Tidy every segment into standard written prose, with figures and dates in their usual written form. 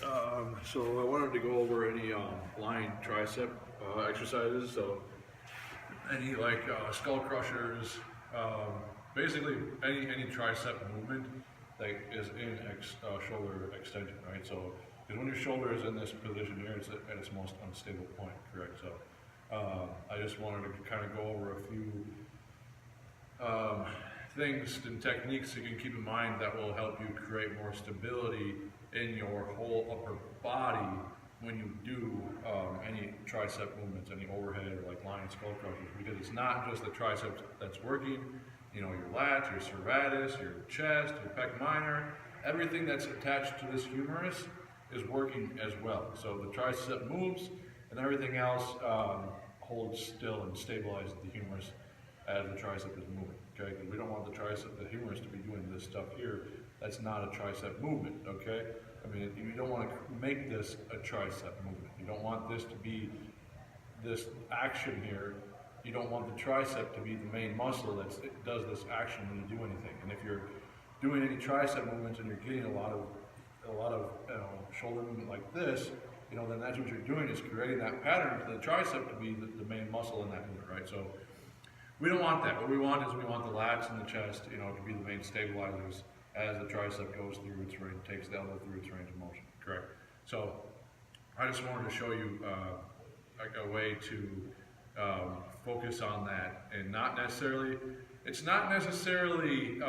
Alright, so I wanted to go over any lying tricep exercises, so any like skull crushers, basically any tricep movement that is in shoulder extension, right? So, because when your shoulder is in this position here, it's at its most unstable point, correct? So, I just wanted to kind of go over a few things and techniques you can keep in mind that will help you create more stability in your whole upper body when you do any tricep movements, any overhead or like lying skull crushers, because it's not just the triceps that's working, you know, your lats, your serratus, your chest, your pec minor, everything that's attached to this humerus is working as well. So the tricep moves and everything else holds still and stabilizes the humerus as the tricep is moving, okay? Because we don't want the humerus to be doing this stuff here. That's not a tricep movement, okay? I mean, you don't want to make this a tricep movement. You don't want this to be this action here. You don't want the tricep to be the main muscle that does this action when you do anything. And if you're doing any tricep movements and you're getting a lot of shoulder movement like this, you know, then that's what you're doing, is creating that pattern for the tricep to be the main muscle in that movement, right? So we don't want that. What we want is the lats and the chest, you know, to be the main stabilizers as the tricep goes through its range, takes the elbow through its range of motion, correct? So I just wanted to show you like a way to focus on that, and not necessarily, it's not necessarily,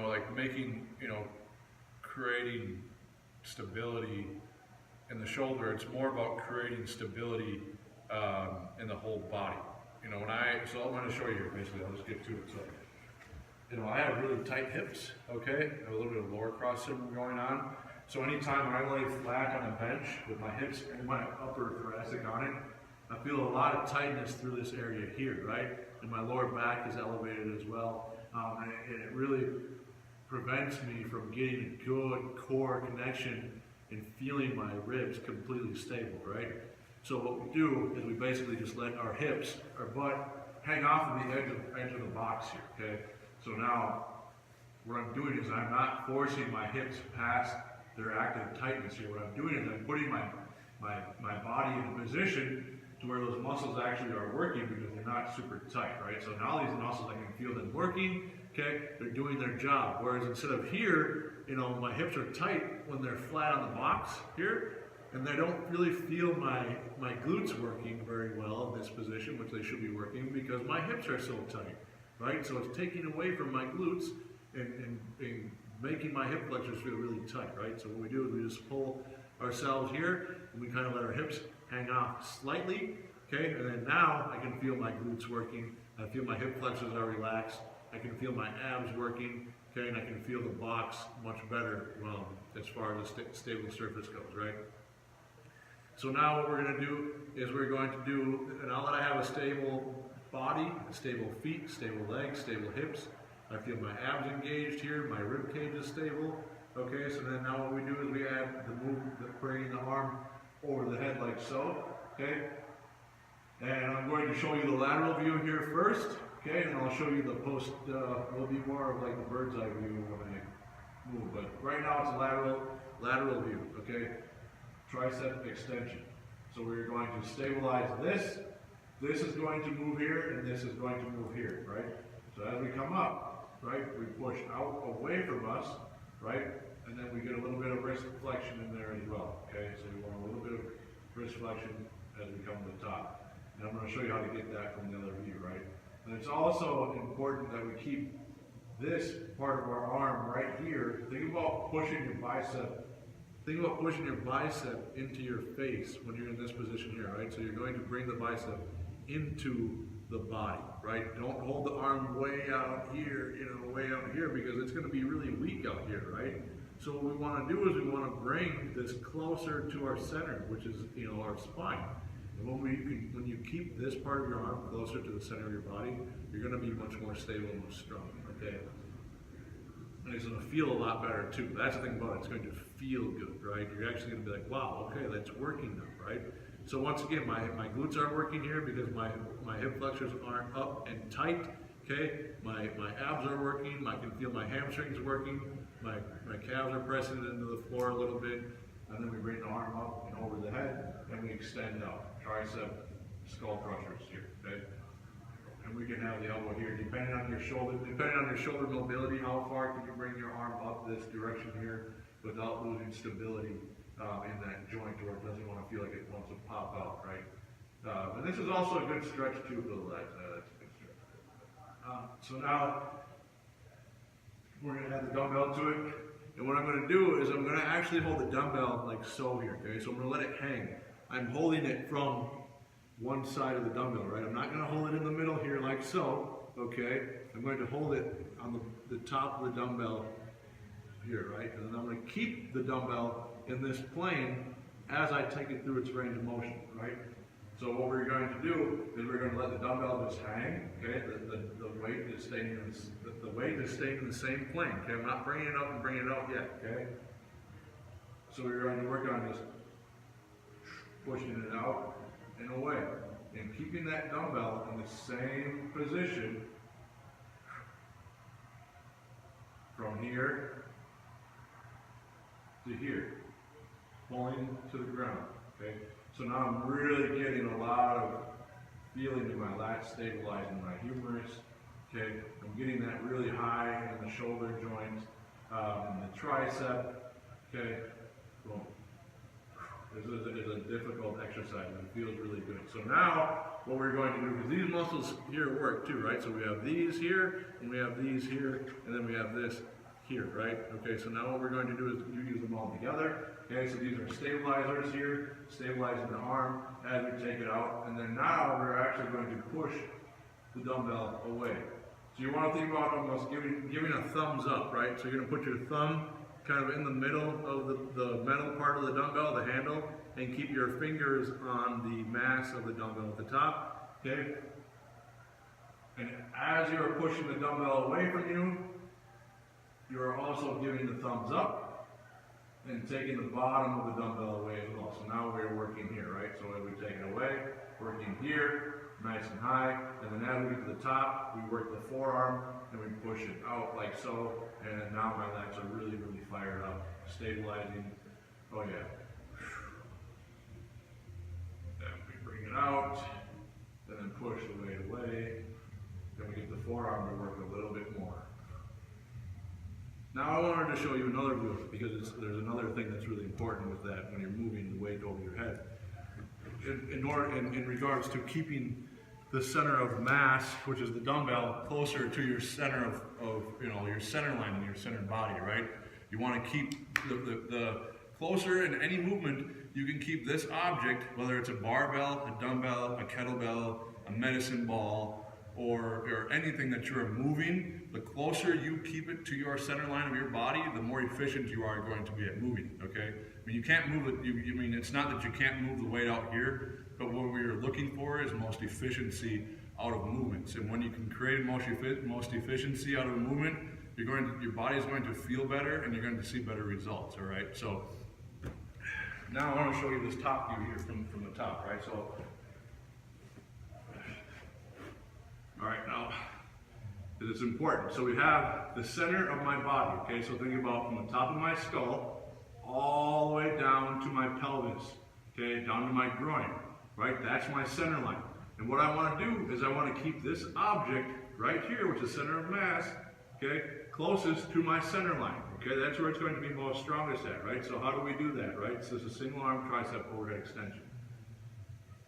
like making, creating stability in the shoulder. It's more about creating stability in the whole body. So I'm going to show you here, basically, I'll just get to it. So, I have really tight hips, okay? I have a little bit of lower cross syndrome going on. So anytime I lay flat on a bench with my hips and my upper thoracic on it, I feel a lot of tightness through this area here, right? And my lower back is elevated as well. And it really prevents me from getting a good core connection and feeling my ribs completely stable, right? So what we do is we basically just let our hips, our butt, hang off of the edge of the box here, okay? So now, what I'm doing is I'm not forcing my hips past their active tightness here. What I'm doing is I'm putting my body in a position to where those muscles actually are working, because they're not super tight, right? So now these muscles, I can feel them working, okay? They're doing their job. Whereas instead of here, my hips are tight when they're flat on the box here, and I don't really feel my glutes working very well in this position, which they should be working, because my hips are so tight, right? So it's taking away from my glutes and making my hip flexors feel really tight, right? So what we do is we just pull ourselves here, and we kind of let our hips hang off slightly, okay? And then now I can feel my glutes working. I feel my hip flexors are relaxed. I can feel my abs working, okay? And I can feel the box much better as far as the stable surface goes, right? So now what we're going to do is now that I have a stable body, stable feet, stable legs, stable hips, I feel my abs engaged here, my rib cage is stable, okay? So then now what we do is we add the move, bringing the arm over the head like so, okay? And I'm going to show you the lateral view here first, okay? And I'll show you the post, it'll be more of like the bird's eye view when I move, but right now it's a lateral view, okay? Tricep extension. So we're going to stabilize this. This is going to move here, and this is going to move here, right? So as we come up, right, we push out away from us, right? And then we get a little bit of wrist flexion in there as well, okay? So we want a little bit of wrist flexion as we come to the top. And I'm going to show you how to get that from the other view, right? And it's also important that we keep this part of our arm right here. Think about pushing your bicep. Think about pushing your bicep into your face when you're in this position here, right? So you're going to bring the bicep into the body, right? Don't hold the arm way out here, way out here, because it's going to be really weak out here, right? So what we want to do is we want to bring this closer to our center, which is, our spine. And when you keep this part of your arm closer to the center of your body, you're going to be much more stable and much stronger, okay? And it's going to feel a lot better too. That's the thing about it. It's going to feel good, right? You're actually going to be like, wow, okay, that's working now, right? So once again, my glutes aren't working here because my hip flexors aren't up and tight, Okay, my abs are working, I can feel my hamstrings working, my calves are pressing into the floor a little bit, and then we bring the arm up and over the head, and we extend out, tricep, skull crushers here, okay? And we can have the elbow here, depending on your shoulder mobility, how far can you bring your arm up this direction here without losing stability in that joint, or it doesn't want to feel like it wants to pop out, right? And this is also a good stretch too for the legs. That's a good stretch. So now we're going to add the dumbbell to it, and what I'm going to do is I'm going to actually hold the dumbbell like so here, okay? So I'm going to let it hang. I'm holding it from one side of the dumbbell, right? I'm not going to hold it in the middle here like so, okay? I'm going to hold it on the top of the dumbbell here, right? And then I'm going to keep the dumbbell in this plane as I take it through its range of motion, right? So what we're going to do is we're going to let the dumbbell just hang, okay? The weight is staying in the weight is staying in the same plane, okay? I'm not bringing it up and bringing it out yet, okay? So we're going to work on just pushing it out and away, and keeping that dumbbell in the same position from here to here, pulling to the ground, okay? So now I'm really getting a lot of feeling in my lats, stabilizing my humerus, okay? I'm getting that really high in the shoulder joint, the tricep, okay? Boom. This is a difficult exercise, and it feels really good. So now, what we're going to do, because these muscles here work too, right? So we have these here, and we have these here, and then we have this here, right? Okay, so now what we're going to do is you use them all together. Okay, so these are stabilizers here, stabilizing the arm as we take it out, and then now we're actually going to push the dumbbell away. So you want to think about almost giving a thumbs up, right? So you're going to put your thumb kind of in the middle of the metal part of the dumbbell, the handle, and keep your fingers on the mass of the dumbbell at the top, okay? And as you're pushing the dumbbell away from you, you're also giving the thumbs up and taking the bottom of the dumbbell away as well. So now we're working here, right? So as we take it away, working here, nice and high, and then as we get to the top, we work the forearm and we push it out like so, and then now my lats are really, really fired up, stabilizing. Oh yeah. Then we bring it out, and then push the weight away. Then we get the forearm to work a little bit more. Now I wanted to show you another view of it, because there's another thing that's really important with that when you're moving the weight over your head. In regards to keeping the center of mass, which is the dumbbell, closer to your center of your center line in your centered body, right? You want to keep the closer in any movement. You can keep this object, whether it's a barbell, a dumbbell, a kettlebell, a medicine ball, or anything that you're moving, the closer you keep it to your center line of your body, the more efficient you are going to be at moving, okay? I mean, you can't move it, I mean, it's not that you can't move the weight out here, but what we're looking for is most efficiency out of movements. And when you can create most efficiency out of a movement, your body is going to feel better and you're going to see better results, all right? So now I want to show you this top view here from the top, right? So, all right, now, it's important. So we have the center of my body, okay? So think about from the top of my skull all the way down to my pelvis, okay? Down to my groin, right? That's my center line. And what I want to do is I want to keep this object right here, which is center of mass, okay, closest to my center line, okay? That's where it's going to be most strongest at, right? So how do we do that, right? So it's a single arm tricep overhead extension.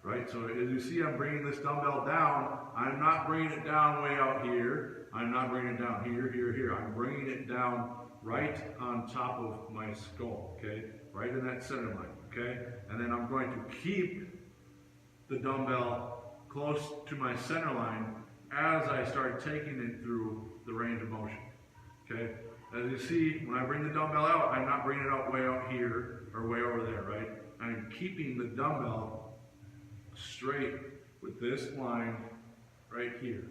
Right, so as you see, I'm bringing this dumbbell down. I'm not bringing it down way out here. I'm not bringing it down here, here, here. I'm bringing it down right on top of my skull, okay? Right in that center line, okay? And then I'm going to keep the dumbbell close to my center line as I start taking it through the range of motion, okay? As you see, when I bring the dumbbell out, I'm not bringing it out way out here or way over there, right? I'm keeping the dumbbell straight with this line right here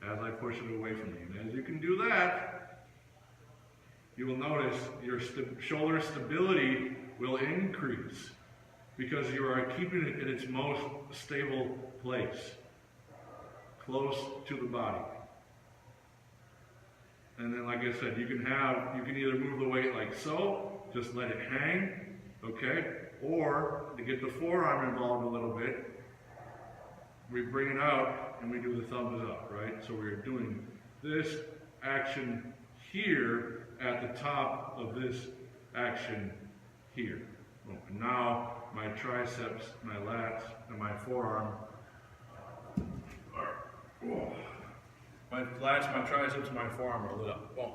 as I push it away from me. And as you can do that, you will notice your shoulder stability will increase because you are keeping it in its most stable place, close to the body. And then, like I said, you can either move the weight like so, just let it hang, okay? Or to get the forearm involved a little bit, we bring it out and we do the thumbs up, right? So we're doing this action here at the top of this action here. And now my triceps, my lats, and my forearm are, my lats, my triceps, and my forearm are lit up. Boom.